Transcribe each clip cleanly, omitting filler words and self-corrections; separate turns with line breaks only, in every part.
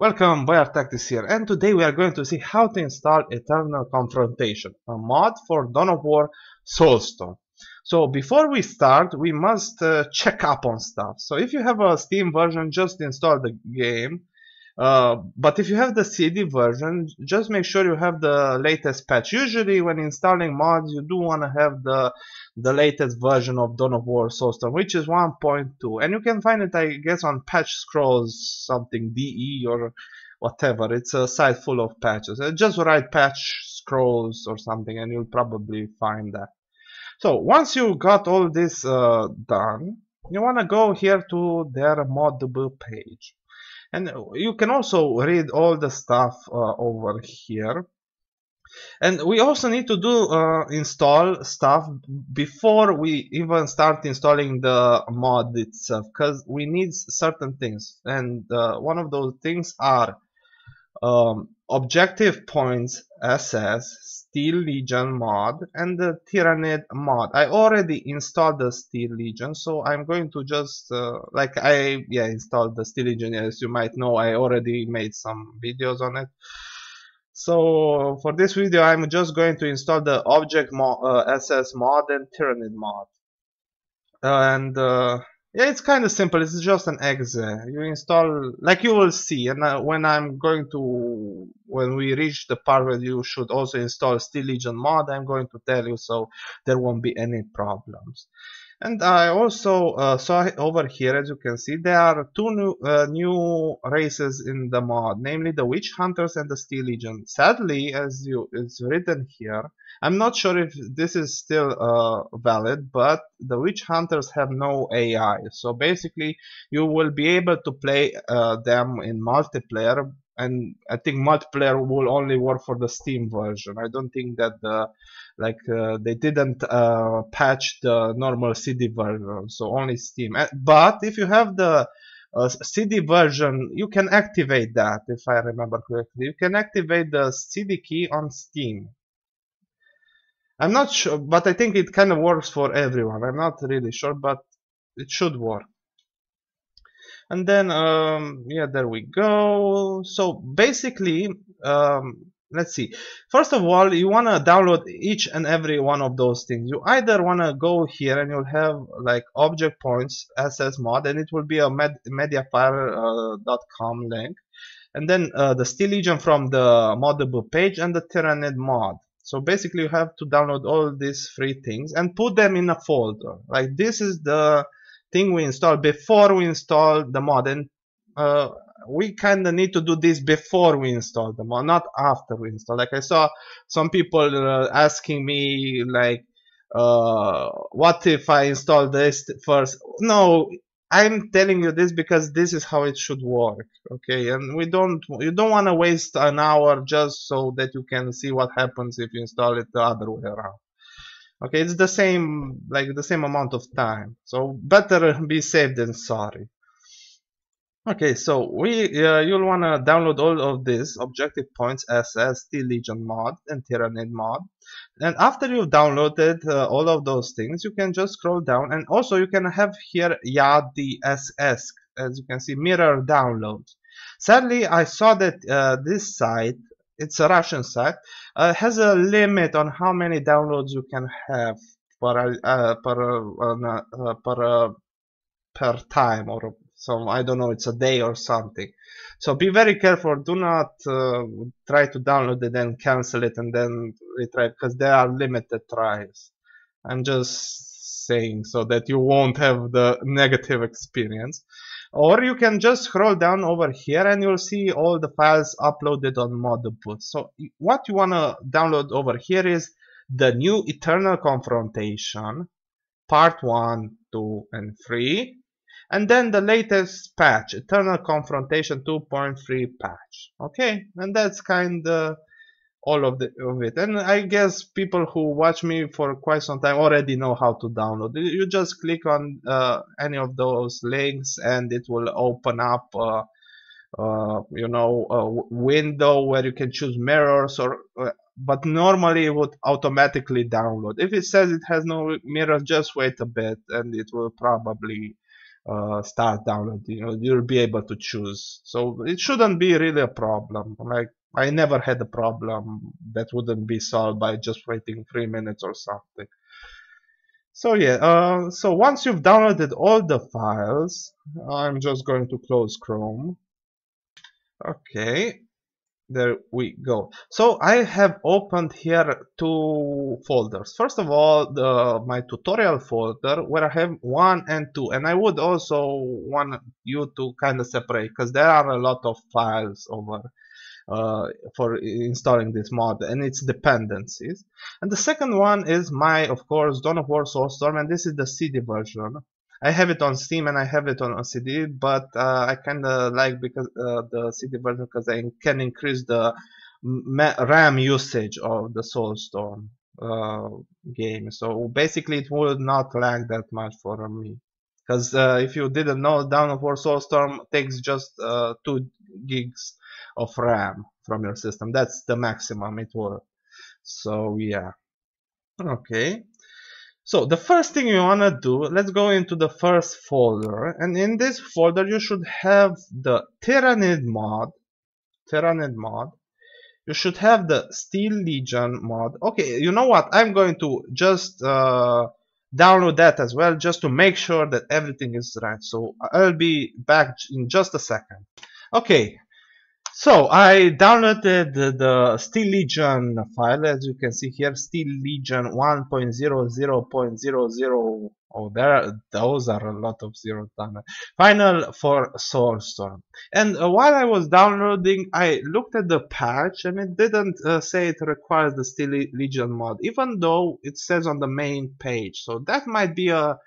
Welcome, BoyarTactics here, and today we are going to see how to install Eternal Confrontation, a mod for Dawn of War Soulstorm. So before we start, we must check up on stuff. So if you have a Steam version, just install the game. But if you have the CD version, just make sure you have the latest patch. Usually when installing mods, you do want to have the latest version of Dawn of War Soulstorm, which is 1.2, and you can find it, I guess, on Patch Scrolls something DE or whatever. It's a site full of patches. Just write Patch Scrolls or something and you'll probably find that. So once you got all this done, you want to go here to their modable page. And you can also read all the stuff over here. And we also need to do install stuff before we even start installing the mod itself, because we need certain things. And one of those things are objective points SS, Steel Legion mod, and the Tyranid mod. I already installed the Steel Legion, so I'm going to just installed the Steel Legion. As you might know, I already made some videos on it. So for this video, I'm just going to install the object SS mod and Tyranid mod. Yeah, it's kind of simple. It's just an exe. You install, like you will see, and when we reach the part where you should also install Steel Legion mod, I'm going to tell you, so there won't be any problems. And I also saw over here, as you can see, there are two new races in the mod, namely the Witch Hunters and the Steel Legion. Sadly, it's written here, I'm not sure if this is still valid, but the Witch Hunters have no AI. So basically, you will be able to play them in multiplayer, and I think multiplayer will only work for the Steam version. I don't think that they didn't patch the normal CD version, so only Steam. But if you have the CD version, you can activate that, if I remember correctly. You can activate the CD key on Steam. I'm not sure, but I think it kind of works for everyone. I'm not really sure, but it should work. And then, yeah, there we go. So basically, let's see. First of all, you want to download each and every one of those things. You either want to go here and you'll have like object points SS mod, and it will be a mediafire.com link. And then the Steel Legion from the modable page and the Tyranid mod. So basically you have to download all these three things and put them in a folder. Like this is the thing we installed before we install the mod, and we kind of need to do this before we install the mod, not after we install. Like I saw some people asking me like, what if I install this first? No, I'm telling you this because this is how it should work, okay? And you don't want to waste an hour just so that you can see what happens if you install it the other way around. Okay, it's the same amount of time. So better be safe than sorry. Okay, so you'll want to download all of this objective points SS, Steel Legion mod, and Tyranid mod. And after you've downloaded all of those things, you can just scroll down, and also you can have here YADI SS, as you can see, mirror downloads. Sadly, I saw that this site, it's a Russian site, has a limit on how many downloads you can have per time, or so I don't know, it's a day or something. So be very careful. Do not try to download it and cancel it and then retry, because there are limited tries. I'm just saying so that you won't have the negative experience. Or you can just scroll down over here and you'll see all the files uploaded on Modbus. So what you want to download over here is the new Eternal Confrontation, part 1, 2, and 3. And then the latest patch, Eternal Confrontation 2.3 patch. Okay, and that's kind of all of it. And I guess people who watch me for quite some time already know how to download. You just click on any of those links and it will open up a window where you can choose mirrors, but normally it would automatically download. If it says it has no mirrors, just wait a bit and it will probably start downloading. You'll be able to choose, so it shouldn't be really a problem. Like, I never had a problem that wouldn't be solved by just waiting 3 minutes or something. So yeah, so once you've downloaded all the files, I'm just going to close Chrome. Okay, there we go. So I have opened here 2 folders. First of all, my tutorial folder, where I have 1 and 2, and I would also want you to kind of separate, because there are a lot of files over for installing this mod and its dependencies. And the second one is my, of course, Dawn of War Soulstorm, and this is the CD version. I have it on Steam and I have it on CD, but I kind of like because the CD version, because I can increase the RAM usage of the Soulstorm game. So basically, it would not lag that much for me. Because if you didn't know, Dawn of War Soulstorm takes just 2 gigs of RAM from your system. That's the maximum it will. So yeah. Okay. So the first thing you want to do, let's go into the first folder, and in this folder you should have the Tyranid mod. You should have the Steel Legion mod. Okay, you know what? I'm going to just download that as well, just to make sure that everything is right. So I'll be back in just a second. Okay. So I downloaded the Steel Legion file, as you can see here, Steel Legion 1.00.00. Oh, those are a lot of zeros done. Final for Soulstorm. And while I was downloading, I looked at the patch, and it didn't say it requires the Steel Legion mod, even though it says on the main page. So that might be a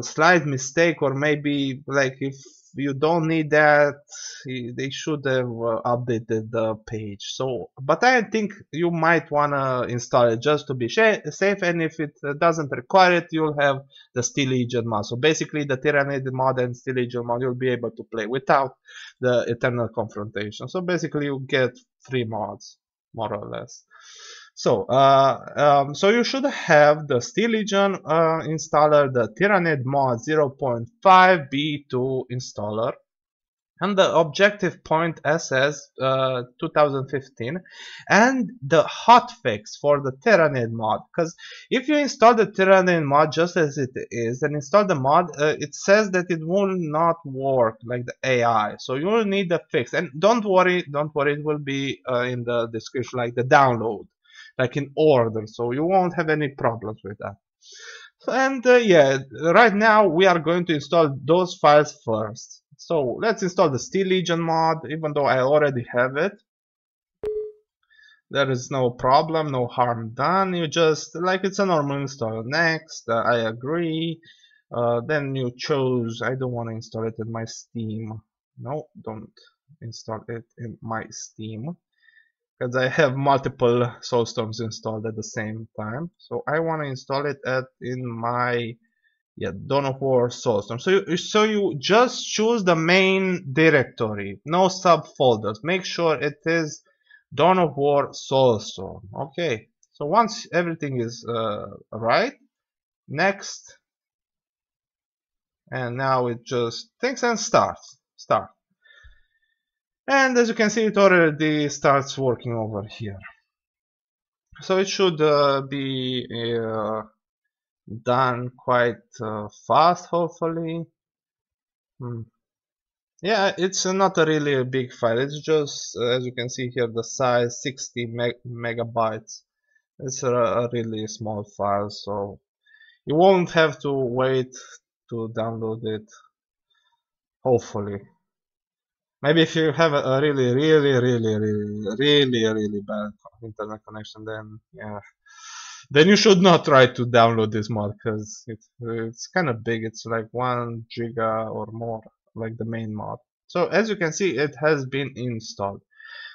slight mistake, or maybe like if you don't need that, they should have updated the page. So, but I think you might want to install it just to be safe, and if it doesn't require it, you'll have the Steel Legion mod. So basically the Tyranid mod and Steel Legion mod you'll be able to play without the Eternal Confrontation. So basically you get 3 mods, more or less. So, so you should have the Steel Legion installer, the Tyranid mod 0.5 B2 installer, and the Objective Point SS 2015, and the hotfix for the Tyranid mod. Because if you install the Tyranid mod just as it is and install the mod, it says that it will not work like the AI. So you will need the fix. And don't worry, it will be in the description, like the download, like in order, so you won't have any problems with that. And yeah, right now we are going to install those files first. So let's install the Steel Legion mod, even though I already have it. There is no problem, no harm done. You just, like, it's a normal install. Next, I agree. Then you choose, I don't want to install it in my Steam. No, don't install it in my Steam, because I have multiple Soulstorms installed at the same time. So I want to install it in my Dawn of War Soulstorm. So you just choose the main directory, no subfolders. Make sure it is Dawn of War Soulstorm. Okay. So once everything is right, next, and now it just thinks and starts. And as you can see, it already starts working over here. So it should be done quite fast, hopefully. Yeah, it's not a really big file. It's just, as you can see here, the size 60 megabytes. It's a really small file, so you won't have to wait to download it, hopefully. Maybe if you have a really bad internet connection, then yeah, then you should not try to download this mod, because it's kind of big. It's like 1 giga or more, like the main mod. So as you can see, it has been installed.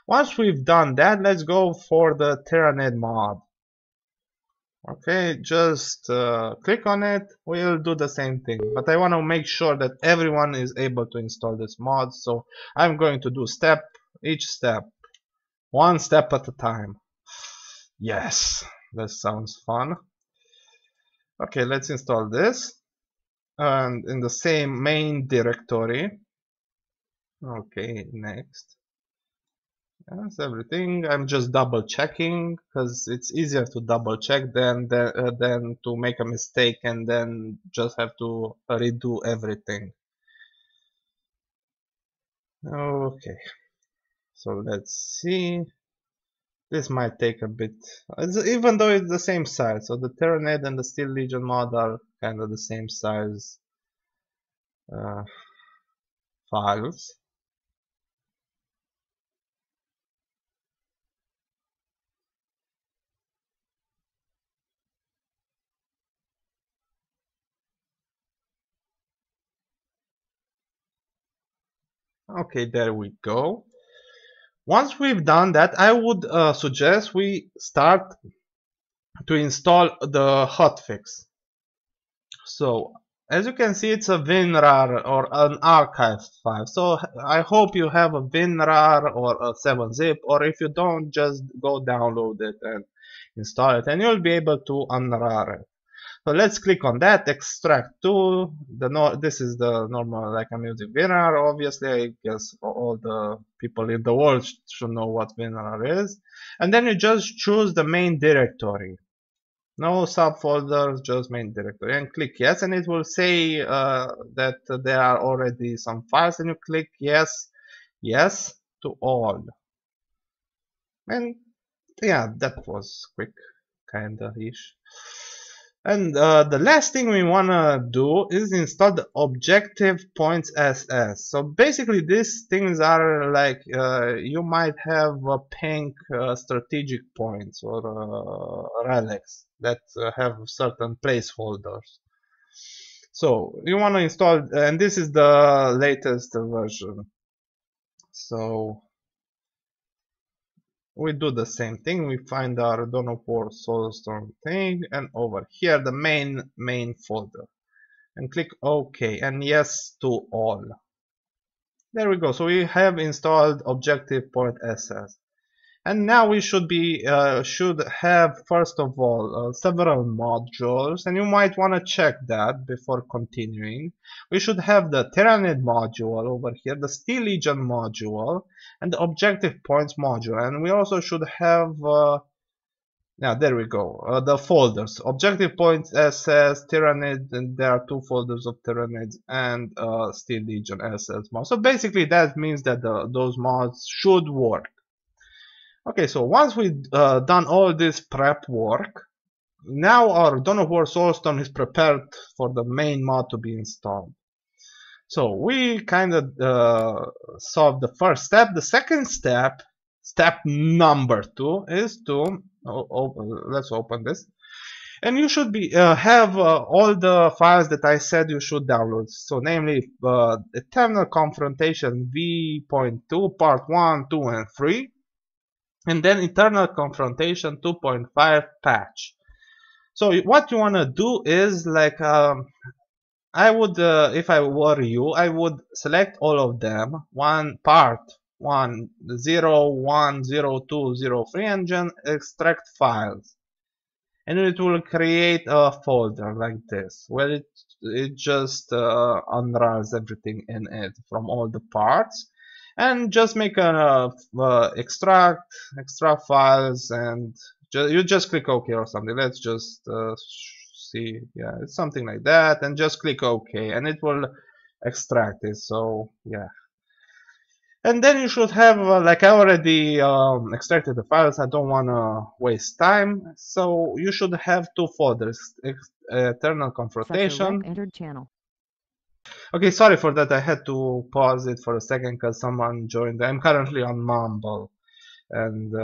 Once we've done that, let's go for the Tyranid mod. Okay, just click on it. We'll do the same thing, but I want to make sure that everyone is able to install this mod, so I'm going to do each step, 1 step at a time. Yes, that sounds fun. Okay, let's install this. and in the same main directory. Okay, next. That's everything. I'm just double checking because it's easier to double check than to make a mistake and then just have to redo everything. Okay, so let's see. This might take a bit, even though it's the same size. So the Tyranid and the Steel Legion mod are kind of the same size uh, files. Okay, there we go. Once we've done that, I would suggest we start to install the hotfix. So, as you can see, it's a WinRAR or an archive file. So, I hope you have a WinRAR or a 7-zip, or if you don't, just go download it and install it, and you'll be able to unrar it. So let's click on that, extract to. This is the normal, like I'm using WinRAR. Obviously, I guess all the people in the world should know what WinRAR is. And then you just choose the main directory. No subfolders, just main directory. And click yes, and it will say that there are already some files, and you click yes, yes to all. And yeah, that was quick, kinda-ish. And the last thing we want to do is install the objective points SS. So basically these things are like you might have pink strategic points or relics that have certain placeholders. So you want to install, and this is the latest version. So we do the same thing. We find our War Soulstorm thing, and over here the main folder, and click OK and yes to all. There we go. So we have installed Objective Point SS, and now we should have first of all several modules, and you might want to check that before continuing. We should have the Tyranid module over here, the Steel Legion module, and the Objective Points module, and we also should have there we go, the folders, Objective Points SS, Tyranid, and there are two folders of Tyranids, and Steel Legion SS mod. So basically that means that those mods should work. Okay, so once we've done all this prep work, now our War Soulstorm is prepared for the main mod to be installed. So we kind of solved the first step. The second step, step number 2, is to let's open this, and you should be have all the files that I said you should download. So namely Eternal Confrontation v.2 part 1, 2, and 3. And then Eternal Confrontation 2.5 patch. So what you want to do is like I would, if I were you, I would select all of them, part 1, 0, 1, 0, 2, 0, 3, and then extract files. And it will create a folder like this, where it just unrolls everything in it from all the parts. And just make an extract files, and you just click OK or something. Let's just see, yeah, it's something like that, and just click OK, and it will extract it. So yeah, and then you should have like I already extracted the files. I don't want to waste time, so you should have two folders: Eternal Confrontation.
Entered channel.
Okay, sorry for that. I had to pause it for a second because someone joined. I'm currently on Mumble, and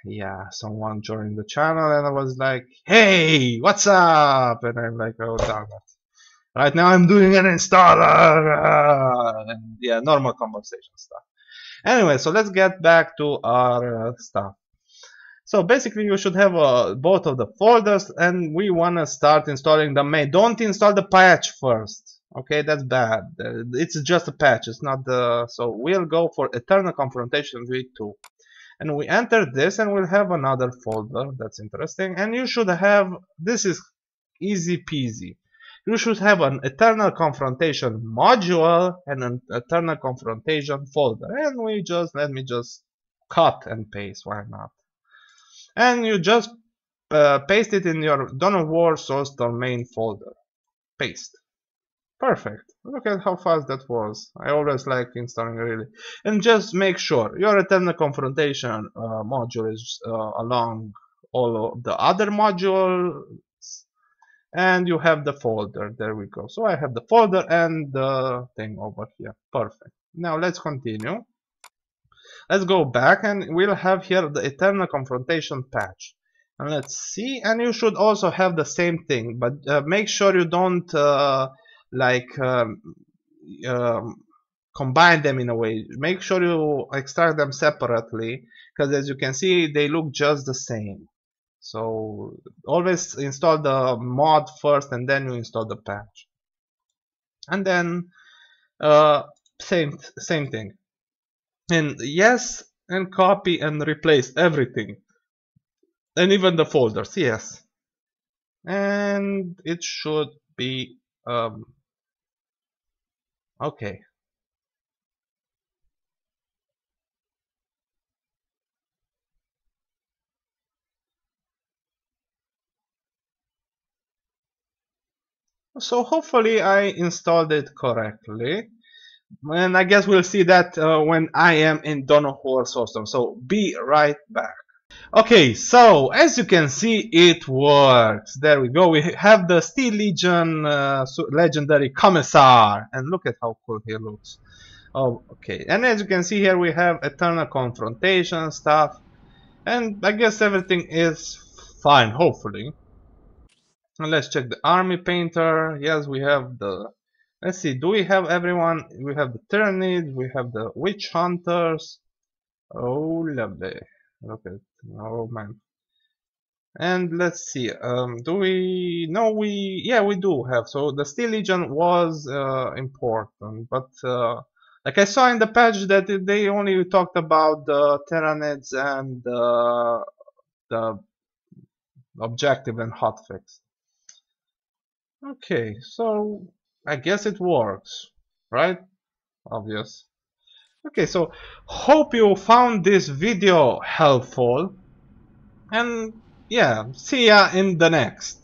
yeah, someone joined the channel, and I was like, "Hey, what's up?" And I'm like, "Oh damn it! Right now I'm doing an installer." And yeah, normal conversation stuff. Anyway, so let's get back to our stuff. So basically you should have both of the folders, and we want to start installing the main. Don't install the patch first. Okay, that's bad. It's just a patch. It's not the. So we'll go for Eternal Confrontation v2. And we enter this, and we'll have another folder. That's interesting. And you should have. This is easy peasy. you should have an Eternal Confrontation module and an Eternal Confrontation folder. And let me just cut and paste, why not? And you just paste it in your War Soulstorm main folder. Paste. Perfect. Look at how fast that was. I always like installing really. And just make sure your Eternal Confrontation module is along all of the other modules. And you have the folder. There we go. So I have the folder and the thing over here. Perfect. Now let's continue. Let's go back and we'll have here the Eternal Confrontation patch. And let's see. And you should also have the same thing, but make sure you don't combine them in a way. Make sure you extract them separately, because as you can see, they look just the same. So always install the mod first and then you install the patch. And then same thing. And yes, and copy and replace everything. And even the folders, yes. And it should be okay. So hopefully I installed it correctly. And I guess we'll see that when I am in War Soulstorm. So be right back. Okay, so as you can see, it works. There we go. We have the Steel Legion legendary Commissar, and look at how cool he looks. Oh, okay. And as you can see here, we have Eternal Confrontation stuff, and I guess everything is fine, hopefully. And let's check the army painter. Yes, we have the. Let's see. Do we have everyone? We have the tyranids. We have the witch hunters. Oh, lovely. Look at, oh man. And let's see, do we, no, yeah, we do have. So the Steel Legion was important, but like I saw in the patch that they only talked about the tyranids and the objective and hotfix. Okay, so I guess it works, right? Obvious. Okay, so hope you found this video helpful, and yeah, see ya in the next.